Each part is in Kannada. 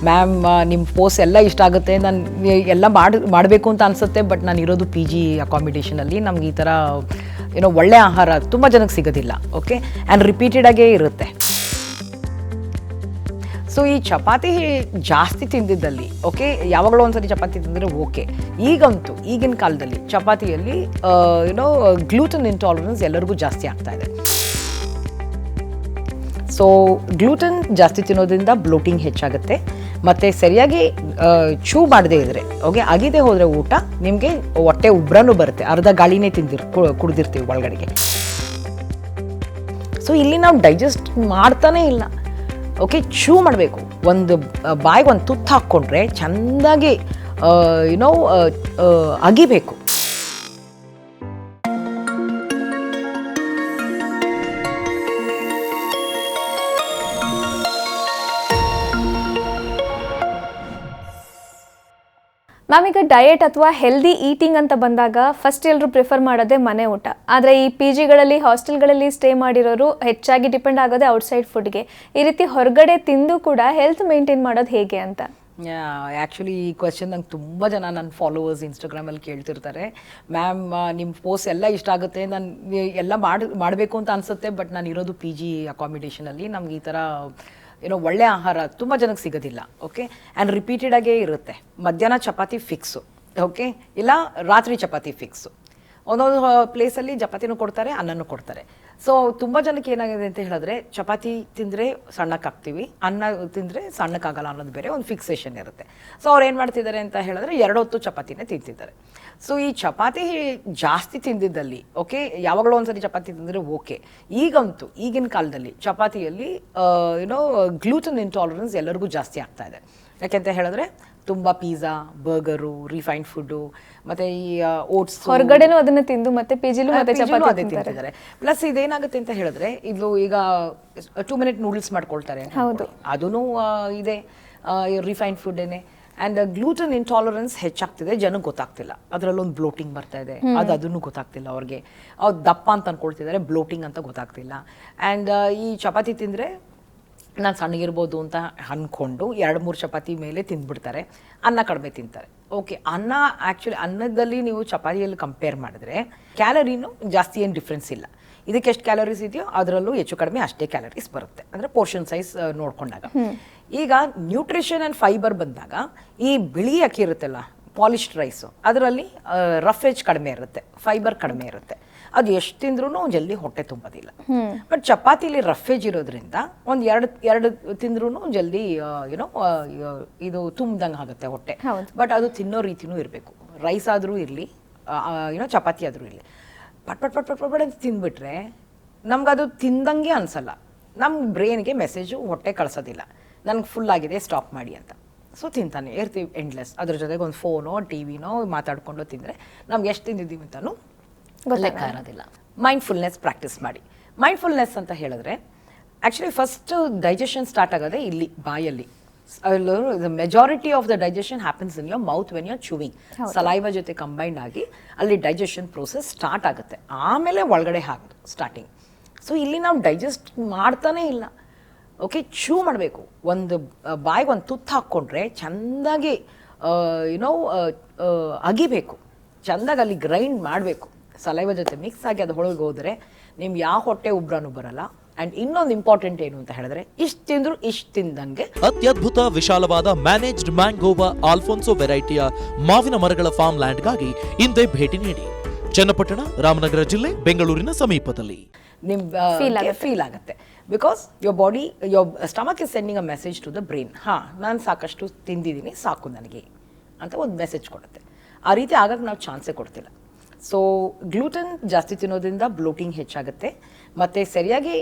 ಮ್ಯಾಮ್ ನಿಮ್ಮ ಪೋಸ್ಟ್ ಎಲ್ಲ ಇಷ್ಟ ಆಗುತ್ತೆ, ನಾನು ಎಲ್ಲ ಮಾಡಬೇಕು ಅಂತ ಅನಿಸುತ್ತೆ, ಬಟ್ ನಾನು ಇರೋದು ಪಿ ಜಿ ಅಕಾಮಿಡೇಷನಲ್ಲಿ, ನಮ್ಗೆ ಈ ಥರ ಏನೋ ಒಳ್ಳೆ ಆಹಾರ ತುಂಬ ಜನಕ್ಕೆ ಸಿಗೋದಿಲ್ಲ. ಓಕೆ, ಆ್ಯಂಡ್ ರಿಪೀಟೆಡಾಗೇ ಇರುತ್ತೆ. ಸೊ ಈ ಚಪಾತಿ ಜಾಸ್ತಿ ತಿಂದಿದ್ದಲ್ಲಿ, ಓಕೆ, ಯಾವಾಗಲೂ ಒಂದ್ಸರಿ ಚಪಾತಿ ತಿಂದರೆ ಓಕೆ. ಈಗಂತೂ ಈಗಿನ ಕಾಲದಲ್ಲಿ ಚಪಾತಿಯಲ್ಲಿ ಗ್ಲೂಟನ್ ಇಂಟಾಲರೆನ್ಸ್ ಎಲ್ಲರಿಗೂ ಜಾಸ್ತಿ ಆಗ್ತಾ ಇದೆ. ಸೊ ಗ್ಲೂಟನ್ ಜಾಸ್ತಿ ತಿನ್ನೋದ್ರಿಂದ ಬ್ಲೋಟಿಂಗ್ ಹೆಚ್ಚಾಗುತ್ತೆ, ಮತ್ತು ಸರಿಯಾಗಿ ಚೂ ಮಾಡದೇ ಇದ್ದರೆ, ಓಕೆ, ಅಗಿದೇ ಹೋದರೆ ಊಟ ನಿಮಗೆ ಹೊಟ್ಟೆ ಉಬ್ರನೂ ಬರುತ್ತೆ, ಅರ್ಧ ಗಾಳಿನೇ ಕುಡಿದಿರ್ತೀವಿ ಒಳಗಡೆಗೆ. ಸೊ ಇಲ್ಲಿ ನಾವು ಡೈಜೆಸ್ಟ್ ಮಾಡ್ತಾನೇ ಇಲ್ಲ. ಓಕೆ, ಚೂ ಮಾಡಬೇಕು, ಒಂದು ಬಾಯಿಗೆ ಒಂದು ತುತ್ತು ಹಾಕ್ಕೊಂಡ್ರೆ ಚೆಂದಾಗಿ ಅಗಿಬೇಕು. ಮ್ಯಾಮ್, ಈಗ ಡಯಟ್ ಅಥವಾ ಹೆಲ್ದಿ ಈಟಿಂಗ್ ಅಂತ ಬಂದಾಗ ಫಸ್ಟ್ ಎಲ್ಲರೂ ಪ್ರಿಫರ್ ಮಾಡೋದೇ ಮನೆ ಊಟ. ಆದರೆ ಈ ಪಿ ಜಿಗಳಲ್ಲಿ, ಹಾಸ್ಟೆಲ್ಗಳಲ್ಲಿ ಸ್ಟೇ ಮಾಡಿರೋರು ಹೆಚ್ಚಾಗಿ ಡಿಪೆಂಡ್ ಆಗೋದೇ ಔಟ್ಸೈಡ್ ಫುಡ್ಗೆ. ಈ ರೀತಿ ಹೊರಗಡೆ ತಿಂದು ಕೂಡ ಹೆಲ್ತ್ ಮೇಂಟೈನ್ ಮಾಡೋದು ಹೇಗೆ ಅಂತ. ಆ್ಯಕ್ಚುಲಿ ಈ ಕ್ವೆಶ್ಚನ್ ನಂಗೆ ತುಂಬ ಜನ ನನ್ನ ಫಾಲೋವರ್ಸ್ ಇನ್ಸ್ಟಾಗ್ರಾಮಲ್ಲಿ ಕೇಳ್ತಿರ್ತಾರೆ. ಮ್ಯಾಮ್ ನಿಮ್ಮ ಪೋಸ್ಟ್ ಎಲ್ಲ ಇಷ್ಟ ಆಗುತ್ತೆ, ನಾನು ಎಲ್ಲ ಮಾಡಬೇಕು ಅಂತ ಅನಿಸುತ್ತೆ, ಬಟ್ ನಾನು ಇರೋದು ಪಿ ಜಿ ಅಕಾಮಿಡೇಷನಲ್ಲಿ, ನಮ್ಗೆ ಈ ಥರ ಏನೋ ಒಳ್ಳೆ ಆಹಾರ ತುಂಬ ಜನಕ್ಕೆ ಸಿಗೋದಿಲ್ಲ. ಓಕೆ, ಆ್ಯಂಡ್ ರಿಪೀಟೆಡಾಗೇ ಇರುತ್ತೆ. ಮಧ್ಯಾಹ್ನ ಚಪಾತಿ ಫಿಕ್ಸು, ಓಕೆ, ಇಲ್ಲ ರಾತ್ರಿ ಚಪಾತಿ ಫಿಕ್ಸು. ಒಂದೊಂದು ಪ್ಲೇಸಲ್ಲಿ ಚಪಾತಿನೂ ಕೊಡ್ತಾರೆ, ಅನ್ನನೂ ಕೊಡ್ತಾರೆ. ಸೊ ತುಂಬ ಜನಕ್ಕೆ ಏನಾಗಿದೆ ಅಂತ ಹೇಳಿದ್ರೆ, ಚಪಾತಿ ತಿಂದರೆ ಸಣ್ಣಕ್ಕಾಗ್ತೀವಿ, ಅನ್ನ ತಿಂದರೆ ಸಣ್ಣಕ್ಕಾಗಲ್ಲ ಅನ್ನೋದು ಬೇರೆ ಒಂದು ಫಿಕ್ಸೇಷನ್ ಇರುತ್ತೆ. ಸೊ ಅವ್ರು ಏನು ಮಾಡ್ತಿದ್ದಾರೆ ಅಂತ ಹೇಳಿದ್ರೆ 2 ಹೊತ್ತು ಚಪಾತಿನೇ ತಿಂತಿದ್ದಾರೆ. ಸೊ ಈ ಚಪಾತಿ ಜಾಸ್ತಿ ತಿಂದಿದ್ದಲ್ಲಿ, ಓಕೆ, ಯಾವಾಗಲೂ ಒಂದ್ಸರಿ ಚಪಾತಿ ತಿಂದರೆ ಓಕೆ. ಈಗಂತೂ ಈಗಿನ ಕಾಲದಲ್ಲಿ ಚಪಾತಿಯಲ್ಲಿ ಗ್ಲೂಟನ್ ಇಂಟಾಲರೆನ್ಸ್ ಎಲ್ಲರಿಗೂ ಜಾಸ್ತಿ ಆಗ್ತಾ ಇದೆ. ಯಾಕೆಂತ ಹೇಳಿದ್ರೆ ತುಂಬ ಪಿಜ್ಜಾ, ಬರ್ಗರು, ರಿಫೈನ್ಡ್ ಫುಡ್ಡು, ಮತ್ತು ಈ ಓಟ್ಸ್ ಹೊರಗಡೆನೂ ಅದನ್ನು ತಿಂದು ಮತ್ತೆ ಪಿ ಜಿಲೂ ಮತ್ತೆ ಚಪಾತಿ ತಿಂತಿದ್ದಾರೆ. ಪ್ಲಸ್ ಇದೇನಾಗುತ್ತೆ ಅಂತ ಹೇಳಿದ್ರೆ, ಇದು ಈಗ 2 ಮಿನಿಟ್ ನೂಡಲ್ಸ್ ಮಾಡ್ಕೊಳ್ತಾರೆ, ಅದೂ ಇದೆ ರಿಫೈನ್ಡ್ ಫುಡ್ಡೇನೆ. ಆ್ಯಂಡ್ ಗ್ಲೂಟನ್ ಇಂಟಾಲರೆನ್ಸ್ ಹೆಚ್ಚಾಗ್ತಿದೆ, ಜನಕ್ಕೆ ಗೊತ್ತಾಗ್ತಿಲ್ಲ. ಅದರಲ್ಲೊಂದು ಬ್ಲೋಟಿಂಗ್ ಬರ್ತಾ ಇದೆ, ಅದನ್ನು ಗೊತ್ತಾಗ್ತಿಲ್ಲ ಅವ್ರಿಗೆ. ಅವ್ರು ದಪ್ಪ ಅಂತ ಅನ್ಕೊಳ್ತಿದ್ದಾರೆ, ಬ್ಲೋಟಿಂಗ್ ಅಂತ ಗೊತ್ತಾಗ್ತಿಲ್ಲ. ಆ್ಯಂಡ್ ಈ ಚಪಾತಿ ತಿಂದರೆ ನಾನು ಸಣ್ಣಗಿರ್ಬೋದು ಅಂತ ಅಂದ್ಕೊಂಡು 2-3 ಚಪಾತಿ ಮೇಲೆ ತಿಂದ್ಬಿಡ್ತಾರೆ, ಅನ್ನ ಕಡಿಮೆ ತಿಂತಾರೆ. ಓಕೆ, ಅನ್ನ ಆ್ಯಕ್ಚುಲಿ ಅನ್ನದಲ್ಲಿ ನೀವು ಚಪಾತಿಯಲ್ಲಿ ಕಂಪೇರ್ ಮಾಡಿದ್ರೆ ಕ್ಯಾಲರಿನೂ ಜಾಸ್ತಿ ಏನು ಡಿಫ್ರೆನ್ಸ್ ಇಲ್ಲ. ಇದಕ್ಕೆ ಎಷ್ಟು ಕ್ಯಾಲರೀಸ್ ಇದೆಯೋ ಅದರಲ್ಲೂ ಹೆಚ್ಚು ಕಡಿಮೆ ಅಷ್ಟೇ ಕ್ಯಾಲರೀಸ್ ಬರುತ್ತೆ, ಅಂದರೆ ಪೋರ್ಷನ್ ಸೈಜ್ ನೋಡ್ಕೊಂಡಾಗ. ಈಗ ನ್ಯೂಟ್ರಿಷನ್ ಆ್ಯಂಡ್ ಫೈಬರ್ ಬಂದಾಗ, ಈ ಬಿಳಿ ಅಕ್ಕಿ ಇರುತ್ತಲ್ಲ, ಪಾಲಿಶ್ಡ್ ರೈಸು, ಅದರಲ್ಲಿ ರಫೇಜ್ ಕಡಿಮೆ ಇರುತ್ತೆ, ಫೈಬರ್ ಕಡಿಮೆ ಇರುತ್ತೆ. ಅದು ಎಷ್ಟು ತಿಂದ್ರೂ ಜಲ್ದಿ ಹೊಟ್ಟೆ ತುಂಬೋದಿಲ್ಲ. ಬಟ್ ಚಪಾತಿಲಿ ರಫೇಜ್ ಇರೋದ್ರಿಂದ ಒಂದು ಎರಡು ತಿಂದ್ರೂ ಜಲ್ದಿ ಇದು ತುಂಬ್ದಂಗೆ ಆಗುತ್ತೆ ಹೊಟ್ಟೆ. ಬಟ್ ಅದು ತಿನ್ನೋ ರೀತಿನೂ ಇರಬೇಕು. ರೈಸ್ ಆದರೂ ಇರಲಿ, ಚಪಾತಿ ಆದರೂ ಇರಲಿ, ಪಟ್ ಪಟ್ ಪಟ್ ಪಟ್ ಪಟ್ ಅಂತ ತಿಂದ್ಬಿಟ್ರೆ ನಮ್ಗದು ತಿಂದಂಗೆ ಅನಿಸಲ್ಲ. ನಮ್ಮ ಬ್ರೈನ್ಗೆ ಮೆಸೇಜು ಹೊಟ್ಟೆ ಕಳಿಸೋದಿಲ್ಲ, ನನಗೆ ಫುಲ್ ಆಗಿದೆ ಸ್ಟಾಪ್ ಮಾಡಿ ಅಂತ. ಸೊ ತಿಂತಾನೆ ಇರ್ತೀವಿ ಎಂಡ್ಲೆಸ್. ಅದ್ರ ಜೊತೆಗೆ ಒಂದು ಫೋನೋ ಟಿವಿನೋ ಮಾತಾಡ್ಕೊಂಡು ತಿಂದರೆ ನಮ್ಗೆ ಎಷ್ಟು ತಿಂದಿದ್ದೀವಿ ಅಂತಲೂ ಲೆಕ್ಕ ಇರೋದಿಲ್ಲ. ಮೈಂಡ್ಫುಲ್ನೆಸ್ ಪ್ರಾಕ್ಟೀಸ್ ಮಾಡಿ. ಮೈಂಡ್ಫುಲ್ನೆಸ್ ಅಂತ ಹೇಳಿದ್ರೆ ಆ್ಯಕ್ಚುಲಿ ಫಸ್ಟ್ ಡೈಜೆಷನ್ ಸ್ಟಾರ್ಟ್ ಆಗೋದೇ ಇಲ್ಲಿ ಬಾಯಲ್ಲಿ. The majority of the digestion happens in your mouth when you're chewing. Saliva ಜೊತೆ ಕಂಬೈಂಡ್ ಆಗಿ ಅಲ್ಲಿ ಡೈಜೆಷನ್ ಪ್ರೋಸೆಸ್ ಸ್ಟಾರ್ಟ್ ಆಗುತ್ತೆ, ಆಮೇಲೆ ಒಳಗಡೆ ಹಾಕೋದು ಸ್ಟಾರ್ಟಿಂಗ್. ಸೊ ಇಲ್ಲಿ ನಾವು ಡೈಜೆಸ್ಟ್ ಮಾಡ್ತಾನೇ ಇಲ್ಲ. ಓಕೆ, ಚೂ ಮಾಡಬೇಕು, ಒಂದು ಬಾಯಿಗೆ ಒಂದು ತುತ್ತು ಹಾಕ್ಕೊಂಡ್ರೆ ಚೆಂದಾಗಿ ಅಗಿಬೇಕು, ಚೆಂದಾಗಿ ಅಲ್ಲಿ ಗ್ರೈಂಡ್ ಮಾಡಬೇಕು, ಸಲೈವ ಜೊತೆ ಮಿಕ್ಸ್ ಆಗಿ ಅದು ಹೊಳಗೆ ಹೋದರೆ ನಿಮ್ಗೆ ಯಾವ ಹೊಟ್ಟೆ ಉಬ್ರನೂ ಬರಲ್ಲ. ಅಂಡ್ ಇನ್ನೊಂದು ಇಂಪಾರ್ಟೆಂಟ್ ಏನು ಅಂತ ಹೇಳಿದ್ರೆ, ಇಷ್ಟು ತಿಂದ್ರು ಇಷ್ಟು ತಿಂದಂಗೆ. ಅತ್ಯದ್ಭುತ ವಿಶಾಲವಾದ ಮ್ಯಾನೇಜ್ಡ್ ಮ್ಯಾಂಗೋವಾ ಆಲ್ಫೋನ್ಸೋ ವೆರೈಟಿಯ ಮಾವಿನ ಮರಗಳ ಫಾರ್ಮ್ ಲ್ಯಾಂಡ್ಗಾಗಿ ಹಿಂದೆ ಭೇಟಿ ನೀಡಿ. ಚನ್ನಪಟ್ಟಣ, ರಾಮನಗರ ಜಿಲ್ಲೆ, ಬೆಂಗಳೂರಿನ ಸಮೀಪದಲ್ಲಿ. ನಿಮ್ಗೆ ಫೀಲ್ ಆಗುತ್ತೆ, because your stomach is sending a message to the brain. ನಾನು ಸಾಕಷ್ಟು ತಿಂದಿದ್ದೀನಿ, ಸಾಕು ನನಗೆ ಅಂತ ಒಂದು ಮೆಸೇಜ್ ಕೊಡುತ್ತೆ. ಆ ರೀತಿ ಆಗಕ್ಕೆ ನಾವು ಚಾನ್ಸೇ ಕೊಡ್ತಿಲ್ಲ. ಸೊ ಗ್ಲೂಟನ್ ಜಾಸ್ತಿ ತಿನ್ನೋದ್ರಿಂದ ಬ್ಲೋಟಿಂಗ್ ಹೆಚ್ಚಾಗುತ್ತೆ, ಮತ್ತು ಸರಿಯಾಗಿ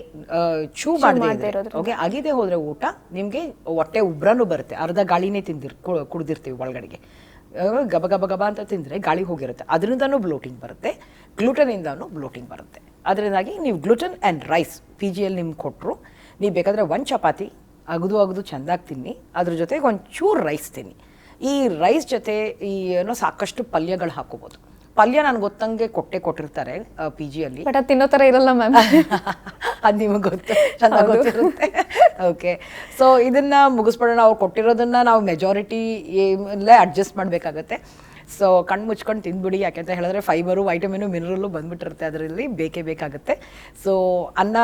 ಚೂ ಮಾಡದೇ ಓಕೆ ಅಗಿದೇ ಹೋದರೆ ಊಟ ನಿಮಗೆ ಹೊಟ್ಟೆ ಉಬ್ರನೂ ಬರುತ್ತೆ, ಅರ್ಧ ಗಾಳಿನೇ ಕುಡಿದಿರ್ತೀವಿ ಒಳಗಡೆಗೆ. ಗಬ ಗಬ ಗಬ ಅಂತ ತಿಂದರೆ ಗಾಳಿ ಹೋಗಿರುತ್ತೆ, ಅದರಿಂದನೂ ಬ್ಲೋಟಿಂಗ್ ಬರುತ್ತೆ, ಗ್ಲೂಟನಿಂದನೂ ಬ್ಲೋಟಿಂಗ್ ಬರುತ್ತೆ. ಅದರಿಂದಾಗಿ ನೀವು ಗ್ಲೂಟನ್ ಆ್ಯಂಡ್ ರೈಸ್ ಪಿ ಜಿಯಲ್ಲಿ ನಿಮ್ಗೆ ಕೊಟ್ಟರು, ನೀವು ಬೇಕಾದರೆ 1 ಚಪಾತಿ ಅಗದು ಚೆಂದಾಗಿ ತಿನ್ನಿ, ಅದ್ರ ಜೊತೆಗೆ ಒಂದು ಚೂರು ರೈಸ್ ತಿನ್ನಿ. ಈ ರೈಸ್ ಜೊತೆ ಸಾಕಷ್ಟು ಪಲ್ಯಗಳು ಹಾಕೋಬೋದು. ಪಲ್ಯ ನನಗೆ ಗೊತ್ತಂಗೆ ಕೊಟ್ಟಿರ್ತಾರೆ ಪಿ ಜಿಯಲ್ಲಿ, ಬಟ್ ಅದು ತಿನ್ನೋ ಥರ ಇರಲ್ಲ ಮ್ಯಾಮ್. ಅದು ನಿಮಗೆ ಗೊತ್ತಿರುತ್ತೆ. ಓಕೆ, ಸೊ ಇದನ್ನ ಮುಗಿಸ್ಬಿಡೋಣ. ಅವ್ರು ಕೊಟ್ಟಿರೋದನ್ನ ನಾವು ಮೆಜಾರಿಟಿ ಅಡ್ಜಸ್ಟ್ ಮಾಡಬೇಕಾಗತ್ತೆ. ಸೊ ಕಣ್ಣು ಮುಚ್ಕೊಂಡು ತಿಂದ್ಬಿಡಿ, ಯಾಕೆಂತ ಹೇಳಿದ್ರೆ ಫೈಬರು, ವೈಟಮಿನು, ಮಿನರಲ್ಲು ಬಂದ್ಬಿಟ್ಟಿರುತ್ತೆ ಅದರಲ್ಲಿ, ಬೇಕೇ ಬೇಕಾಗುತ್ತೆ. ಸೊ ಅನ್ನ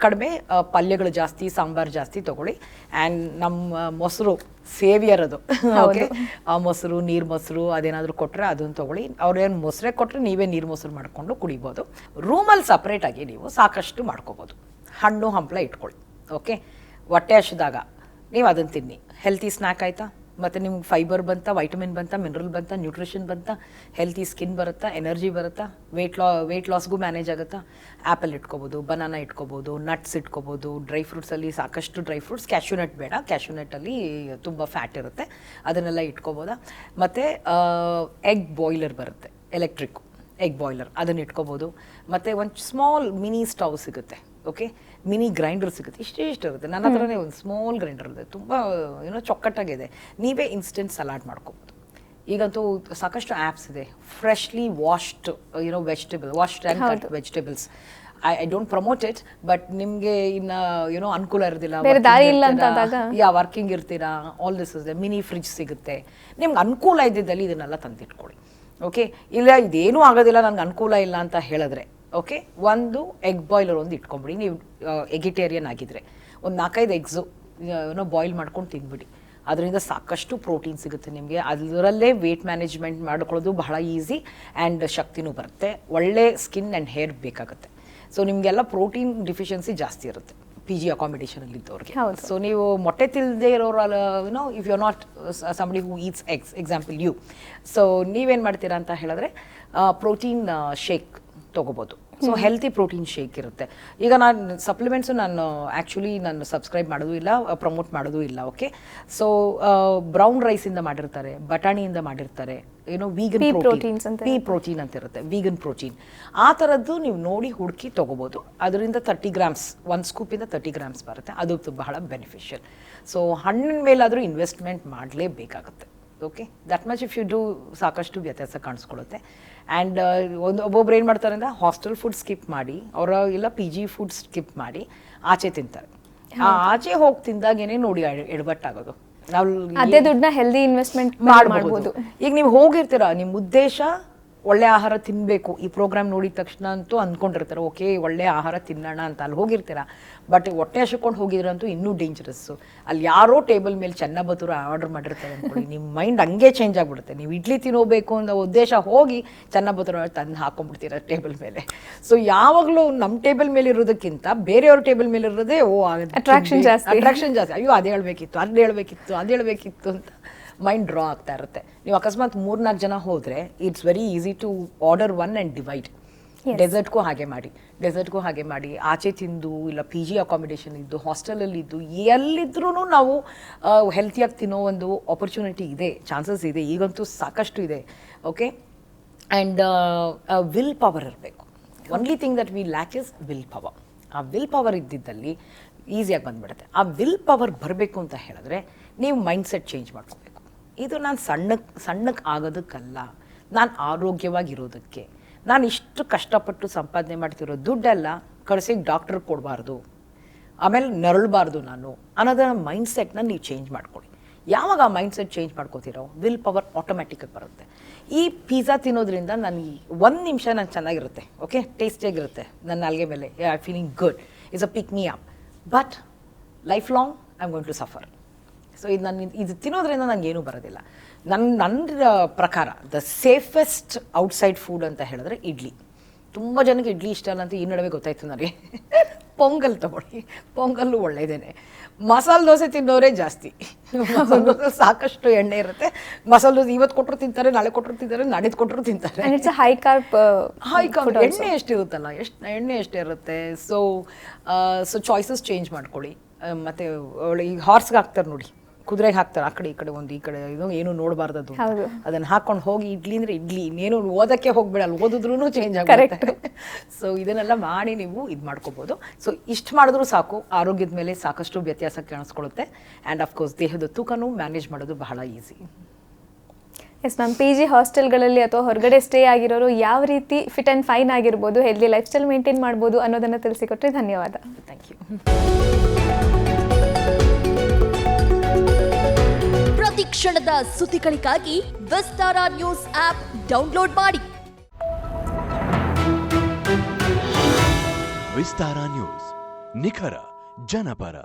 ಕಡಿಮೆ, ಪಲ್ಯಗಳು ಜಾಸ್ತಿ, ಸಾಂಬಾರು ಜಾಸ್ತಿ ತೊಗೊಳ್ಳಿ. ಆ್ಯಂಡ್ ನಮ್ಮ ಮೊಸರು ಸೇವಿಯರ್ ಅದು. ಓಕೆ, ಆ ಮೊಸರು, ನೀರು ಮೊಸರು ಅದೇನಾದರೂ ಕೊಟ್ಟರೆ ಅದನ್ನು ತೊಗೊಳ್ಳಿ. ಅವ್ರೇನು ಮೊಸರೇ ಕೊಟ್ಟರೆ ನೀವೇ ನೀರು ಮೊಸರು ಮಾಡಿಕೊಂಡು ಕುಡಿಬೋದು. ರೂಮಲ್ಲಿ ಸಪ್ರೇಟಾಗಿ ನೀವು ಸಾಕಷ್ಟು ಮಾಡ್ಕೋಬೋದು. ಹಣ್ಣು ಹಂಪಲ ಇಟ್ಕೊಳ್ಳಿ. ಓಕೆ, ಹೊಟ್ಟೆ ಹಸಿದಾಗ ನೀವು ಅದನ್ನು ತಿನ್ನಿ. ಹೆಲ್ತಿ ಸ್ನ್ಯಾಕ್ ಆಯಿತಾ, ಮತ್ತು ನಿಮ್ಗೆ ಫೈಬರ್ ಬಂತ, ವೈಟಮಿನ್ ಬಂತ, ಮಿನರಲ್ ಬಂತ, ನ್ಯೂಟ್ರಿಷನ್ ಬಂತ, ಹೆಲ್ತಿ ಸ್ಕಿನ್ ಬರುತ್ತಾ, ಎನರ್ಜಿ ಬರುತ್ತಾ, ವೆಯ್ಟ್ ಲಾಸ್ಗೂ ಮ್ಯಾನೇಜ್ ಆಗುತ್ತಾ. ಆ್ಯಪಲ್ ಇಟ್ಕೋಬೋದು, ಬನಾನಾ ಇಟ್ಕೋಬೋದು, ನಟ್ಸ್ ಇಟ್ಕೋಬೋದು. ಡ್ರೈ ಫ್ರೂಟ್ಸಲ್ಲಿ ಸಾಕಷ್ಟು ಡ್ರೈ ಫ್ರೂಟ್ಸ್, ಕ್ಯಾಶ್ಯೂನಟ್ ಬೇಡ, ಕ್ಯಾಶ್ಯೂನಟ್ಟಲ್ಲಿ ತುಂಬ ಫ್ಯಾಟ್ ಇರುತ್ತೆ, ಅದನ್ನೆಲ್ಲ ಇಟ್ಕೋಬೋದಾ. ಮತ್ತು ಎಗ್ ಬಾಯ್ಲರ್ ಬರುತ್ತೆ, ಎಲೆಕ್ಟ್ರಿಕ್ ಎಗ್ ಬಾಯ್ಲರ್, ಅದನ್ನು ಇಟ್ಕೋಬೋದು. ಮತ್ತು ಒಂದು ಸ್ಮಾಲ್ ಮಿನಿ ಸ್ಟವ್ ಸಿಗುತ್ತೆ. ಓಕೆ, ಮಿನಿ ಗ್ರೈಂಡರ್ ಸಿಗುತ್ತೆ, ಇಷ್ಟೇ ಇರುತ್ತೆ. ನನ್ನ ಹತ್ರನೇ ಒಂದು ಸ್ಮಾಲ್ ಗ್ರೈಂಡರ್ ಇದೆ, ತುಂಬ ಚೊಕ್ಕಟ್ಟಾಗಿದೆ. ನೀವೇ ಇನ್ಸ್ಟೆಂಟ್ ಸಲಾಡ್ ಮಾಡ್ಕೋಬೋದು. ಈಗಂತೂ ಸಾಕಷ್ಟು ಆ್ಯಪ್ಸ್ ಇದೆ, freshly washed washed and cut vegetables. I don't promote it, but ನಿಮಗೆ ಇನ್ನು ಅನುಕೂಲ ಇರೋದಿಲ್ಲ, ವರ್ಕಿಂಗ್ ಇರ್ತೀರಾ, all this is mini fridge ಸಿಗುತ್ತೆ. ನಿಮ್ಗೆ ಅನುಕೂಲ ಇದ್ದಿದ್ದಲ್ಲಿ ಇದನ್ನೆಲ್ಲ ತಂದಿಟ್ಕೊಳ್ಳಿ. ಓಕೆ, ಇಲ್ಲ ಇದೇನೂ ಆಗೋದಿಲ್ಲ ನನಗೆ ಅನುಕೂಲ ಇಲ್ಲ ಅಂತ ಹೇಳಿದ್ರೆ, ಓಕೆ, ಒಂದು ಎಗ್ ಬಾಯ್ಲರ್ ಒಂದು ಇಟ್ಕೊಂಬಿಡಿ. ನೀವು ಎಗಿಟೇರಿಯನ್ ಆಗಿದ್ರೆ ಒಂದು 4-5 ಎಗ್ಸು ಬಾಯ್ಲ್ ಮಾಡ್ಕೊಂಡು ತಿಂದ್ಬಿಡಿ. ಅದರಿಂದ ಸಾಕಷ್ಟು ಪ್ರೋಟೀನ್ ಸಿಗುತ್ತೆ ನಿಮಗೆ. ಅದರಲ್ಲೇ ವೇಟ್ ಮ್ಯಾನೇಜ್ಮೆಂಟ್ ಮಾಡ್ಕೊಳ್ಳೋದು ಬಹಳ ಈಸಿ, ಆ್ಯಂಡ್ ಶಕ್ತಿನೂ ಬರುತ್ತೆ. ಒಳ್ಳೆ ಸ್ಕಿನ್ ಆ್ಯಂಡ್ ಹೇರ್ ಬೇಕಾಗುತ್ತೆ. ಸೊ ನಿಮಗೆಲ್ಲ ಪ್ರೋಟೀನ್ ಡಿಫಿಷಿಯನ್ಸಿ ಜಾಸ್ತಿ ಇರುತ್ತೆ PG ಅಕಾಮಿಡೇಷನಲ್ಲಿ ಇದ್ದವ್ರಿಗೆ. ಸೊ ನೀವು ಮೊಟ್ಟೆ ತಿಲ್ಲದೆ ಇರೋರಲ್ಲ, if you are not somebody who eats eggs, example you, so ನೀವೇನು ಮಾಡ್ತೀರಾ ಅಂತ ಹೇಳಿದ್ರೆ ಪ್ರೋಟೀನ್ ಶೇಕ್ ತೊಗೋಬೋದು. ಸೊ ಹೆಲ್ತಿ ಪ್ರೋಟೀನ್ ಶೇಕ್ ಇರುತ್ತೆ. ಈಗ ನಾನು ಸಪ್ಲಿಮೆಂಟ್ಸು ಆ್ಯಕ್ಚುಲಿ ನಾನು ಸಬ್ಸ್ಕ್ರೈಬ್ ಮಾಡೋದು ಇಲ್ಲ, ಪ್ರಮೋಟ್ ಮಾಡೋದು ಇಲ್ಲ. ಓಕೆ, ಸೊ ಬ್ರೌನ್ ರೈಸಿಂದ ಮಾಡಿರ್ತಾರೆ, ಬಟಾಣಿಯಿಂದ ಮಾಡಿರ್ತಾರೆ, ವೀಗನ್ ಪ್ರೋಟೀನ್, ಪೀ ಪ್ರೋಟೀನ್ ಅಂತ ಇರುತ್ತೆ, ವೀಗನ್ ಪ್ರೋಟೀನ್. ಆ ಥರದ್ದು ನೀವು ನೋಡಿ ಹುಡುಕಿ ತೊಗೋಬೋದು. ಅದರಿಂದ 30 ಗ್ರಾಮ್ಸ್, 1 ಸ್ಕೂಪಿಂದ 30 ಗ್ರಾಮ್ಸ್ ಬರುತ್ತೆ. ಅದು ಬಹಳ ಬೆನಿಫಿಷಿಯಲ್. ಸೊ ಹಣ್ಣಿನ ಮೇಲಾದರೂ ಇನ್ವೆಸ್ಟ್ಮೆಂಟ್ ಮಾಡಲೇಬೇಕಾಗುತ್ತೆ. Okay, that much if you do ಸಾಕಷ್ಟು ವ್ಯತ್ಯಾಸ ಕಾಣಿಸ್ಕೊಳ್ಳುತ್ತೆ. ಆ್ಯಂಡ್ ಒಬ್ಬೊಬ್ರು ಏನು ಮಾಡ್ತಾರೆ ಅಂದರೆ ಹಾಸ್ಟೆಲ್ ಫುಡ್ ಸ್ಕಿಪ್ ಮಾಡಿ, ಇಲ್ಲ PG ಫುಡ್ ಸ್ಕಿಪ್ ಮಾಡಿ ಆಚೆ ತಿಂತಾರೆ. ಆಚೆ ಹೋಗಿ ತಿಂದಾಗೇನೆ ನೋಡಿ ಎಡವಟ್ಟಾಗೋದು. ನಾವು ಅದೇ ದುಡ್ಡನ್ನ ಹೆಲ್ದಿ ಇನ್ವೆಸ್ಟ್ಮೆಂಟ್ ಮಾಡ್ಬೋದು. ಈಗ ನೀವು ಹೋಗಿರ್ತೀರಾ, ನಿಮ್ಮ ಉದ್ದೇಶ ಒಳ್ಳೆ ಆಹಾರ ತಿನ್ನಬೇಕು. ಈ ಪ್ರೋಗ್ರಾಮ್ ನೋಡಿದ ತಕ್ಷಣ ಅಂತೂ ಅಂದ್ಕೊಂಡಿರ್ತಾರೆ, ಓಕೆ ಒಳ್ಳೆ ಆಹಾರ ತಿನ್ನೋಣ ಅಂತ ಅಲ್ಲಿ ಹೋಗಿರ್ತೀರ. ಬಟ್ ಹೊಟ್ಟೆ ಹಸ್ಕೊಂಡು ಹೋಗಿದ್ರಂತೂ ಇನ್ನೂ ಡೇಂಜರಸ್ಸು. ಅಲ್ಲಿ ಯಾರೋ ಟೇಬಲ್ ಮೇಲೆ ಚೆನ್ನ ಬತೂರ ಆರ್ಡರ್ ಮಾಡಿರ್ತಾರೆ ಅಂದ್ಕೊಳ್ಳಿ, ನಿಮ್ಮ ಮೈಂಡ್ ಹಂಗೆ ಚೇಂಜ್ ಆಗಿಬಿಡುತ್ತೆ. ನೀವು ಇಡ್ಲಿ ತಿನ್ನೋಬೇಕು ಅನ್ನೋ ಉದ್ದೇಶ ಹೋಗಿ ಚೆನ್ನ ಬತೂರ ತಂದು ಹಾಕೊಂಡ್ಬಿಡ್ತೀರ ಟೇಬಲ್ ಮೇಲೆ. ಸೊ ಯಾವಾಗಲೂ ನಮ್ಮ ಟೇಬಲ್ ಮೇಲೆ ಇರೋದಕ್ಕಿಂತ ಬೇರೆಯವ್ರ ಟೇಬಲ್ ಮೇಲೆ ಇರೋದೇ ಅಟ್ರಾಕ್ಷನ್ ಜಾಸ್ತಿ. ಅಯ್ಯೋ ಅದು ಹೇಳಬೇಕಿತ್ತು ಅಂತ ಮೈಂಡ್ ಡ್ರಾ ಆಗ್ತಾ ಇರುತ್ತೆ. ನೀವು ಅಕಸ್ಮಾತ್ 3-4 ಜನ ಹೋದರೆ it's very easy to order 1 and divide. ಡೆಸರ್ಟ್ಗೂ ಹಾಗೆ ಮಾಡಿ ಆಚೆ ತಿಂದು, ಇಲ್ಲ PG ಅಕಾಮಿಡೇಷನ್ ಇದ್ದು, ಹಾಸ್ಟೆಲಲ್ಲಿ ಇದ್ದು, ಎಲ್ಲಿದ್ರೂ ನಾವು ಹೆಲ್ತಿಯಾಗಿ ತಿನ್ನೋ ಒಂದು ಆಪರ್ಚುನಿಟಿ ಇದೆ, ಚಾನ್ಸಸ್ ಇದೆ, ಈಗಂತೂ ಸಾಕಷ್ಟು ಇದೆ. ಓಕೆ, ಆ್ಯಂಡ್ ವಿಲ್ ಪವರ್ ಇರಬೇಕು. Only thing that we lac is will power. ಆ ವಿಲ್ ಪವರ್ ಇದ್ದಿದ್ದಲ್ಲಿ ಈಸಿಯಾಗಿ ಬಂದುಬಿಡುತ್ತೆ. ಆ ವಿಲ್ ಪವರ್ ಬರಬೇಕು ಅಂತ ಹೇಳಿದ್ರೆ ನೀವು ಮೈಂಡ್ಸೆಟ್ ಚೇಂಜ್ ಮಾಡ್ಕೋಬೇಕು. ಇದು ನಾನು ಸಣ್ಣಕ್ಕೆ ಆಗೋದಕ್ಕಲ್ಲ, ನಾನು ಆರೋಗ್ಯವಾಗಿರೋದಕ್ಕೆ, ನಾನು ಇಷ್ಟು ಕಷ್ಟಪಟ್ಟು ಸಂಪಾದನೆ ಮಾಡ್ತಿರೋ ದುಡ್ಡೆಲ್ಲ ಕಳಿಸಿಗೆ ಡಾಕ್ಟ್ರಿಗೆ ಕೊಡಬಾರ್ದು, ಆಮೇಲೆ ನರಳಬಾರ್ದು ನಾನು ಅನ್ನೋದನ್ನ ಮೈಂಡ್ಸೆಟ್ನ ನೀವು ಚೇಂಜ್ ಮಾಡ್ಕೊಳ್ಳಿ. ಯಾವಾಗ ಆ ಮೈಂಡ್ಸೆಟ್ ಚೇಂಜ್ ಮಾಡ್ಕೋತೀರೋ ವಿಲ್ ಪವರ್ ಆಟೋಮ್ಯಾಟಿಕಾಗಿ ಬರುತ್ತೆ. ಈ ಪಿಜ್ಜಾ ತಿನ್ನೋದ್ರಿಂದ ನನಗೆ 1 ನಿಮಿಷ ನಾನು ಚೆನ್ನಾಗಿರುತ್ತೆ, ಓಕೆ, ಟೇಸ್ಟಿಯಾಗಿರುತ್ತೆ ನನ್ನ ನಾಲ್ಗೆ ಮೇಲೆ, I feeling good, it's a pick me up. But life long I am going to suffer. So ಇದು ತಿನ್ನೋದ್ರಿಂದ ನನಗೇನೂ ಬರೋದಿಲ್ಲ. ನನ್ನ ಪ್ರಕಾರ ದ ಸೇಫೆಸ್ಟ್ ಔಟ್ಸೈಡ್ ಫುಡ್ ಅಂತ ಹೇಳಿದ್ರೆ ಇಡ್ಲಿ. ತುಂಬ ಜನಕ್ಕೆ ಇಡ್ಲಿ ಇಷ್ಟ ಅಲ್ಲ ಅಂತ ಈ ನಡುವೆ ಗೊತ್ತಾಯ್ತು ನನಗೆ. ಪೊಂಗಲ್ ತಗೊಳ್ಳಿ, ಪೊಂಗಲ್ಲು ಒಳ್ಳೆಯದೇನೆ. ಮಸಾಲೆ ದೋಸೆ ತಿನ್ನೋರೇ ಜಾಸ್ತಿ. ಸಾಕಷ್ಟು ಎಣ್ಣೆ ಇರುತ್ತೆ. ಮಸಾಲೆ ದೋಸೆ ಇವತ್ತು ಕೊಟ್ಟರು ತಿಂತಾರೆ, ನಾಳೆ ಕೊಟ್ಟರು ತಿಂತಾರೆ, ನಾಡಿದ್ದು ಕೊಟ್ಟರು ತಿಂತಾರೆ. ಹೈ ಕಾರ್ಬ್ ಎಣ್ಣೆ ಎಷ್ಟಿರುತ್ತಲ್ಲ, ಎಣ್ಣೆ ಎಷ್ಟಿರುತ್ತೆ. ಸೊ ಚಾಯ್ಸಸ್ ಚೇಂಜ್ ಮಾಡ್ಕೊಳ್ಳಿ. ಮತ್ತು ಈಗ ಹಾರ್ಸ್ಗೆ ಹಾಕ್ತಾರೆ ನೋಡಿ, ಕುದುರೆಗೆ ಹಾಕ್ತಾರೆ, ಆ ಕಡೆ ಈ ಕಡೆ ಒಂದು ಈ ಕಡೆ ಏನು ನೋಡಬಾರ್ದದು, ಅದನ್ನು ಹಾಕೊಂಡು ಹೋಗಿ ಇಡ್ಲಿ ಅಂದರೆ ಇಡ್ಲಿ, ಇನ್ನೇನು ಓದಕ್ಕೆ ಹೋಗ್ಬೇಡಲ್ಲ, ಓದಿದ್ರೂ ಚೇಂಜ್ ಆಗುತ್ತೆ. ಸೊ ಇದನ್ನೆಲ್ಲ ಮಾಡಿ ನೀವು ಇದು ಮಾಡ್ಕೋಬೋದು. ಸೊ ಇಷ್ಟು ಮಾಡಿದ್ರೂ ಸಾಕು, ಆರೋಗ್ಯದ ಮೇಲೆ ಸಾಕಷ್ಟು ವ್ಯತ್ಯಾಸ ಕಾಣಿಸ್ಕೊಳ್ಳುತ್ತೆ. ಆ್ಯಂಡ್ ಅಫ್ಕೋರ್ಸ್ ದೇಹದ ತೂಕನೂ ಮ್ಯಾನೇಜ್ ಮಾಡೋದು ಬಹಳ ಈಸಿ. ಎಸ್ ಮ್ಯಾಮ್, PG ಹಾಸ್ಟೆಲ್ಗಳಲ್ಲಿ ಅಥವಾ ಹೊರಗಡೆ ಸ್ಟೇ ಆಗಿರೋರು ಯಾವ ರೀತಿ ಫಿಟ್ ಆ್ಯಂಡ್ ಫೈನ್ ಆಗಿರ್ಬೋದು, ಹೆಲ್ದಿ ಲೈಫ್ ಸ್ಟೈಲ್ ಮೇಂಟೈನ್ ಮಾಡ್ಬೋದು ಅನ್ನೋದನ್ನು ತಿಳಿಸಿಕೊಟ್ರೆ ಧನ್ಯವಾದ. Thank you. ಪ್ರತಿ ಕ್ಷಣದ ಸುದ್ದಿಗಳಿಗಾಗಿ ವಿಸ್ತಾರ ನ್ಯೂಸ್ ಆಪ್ ಡೌನ್ಲೋಡ್ ಮಾಡಿ. ವಿಸ್ತಾರ ನ್ಯೂಸ್, ನಿಖರ ಜನಪರ.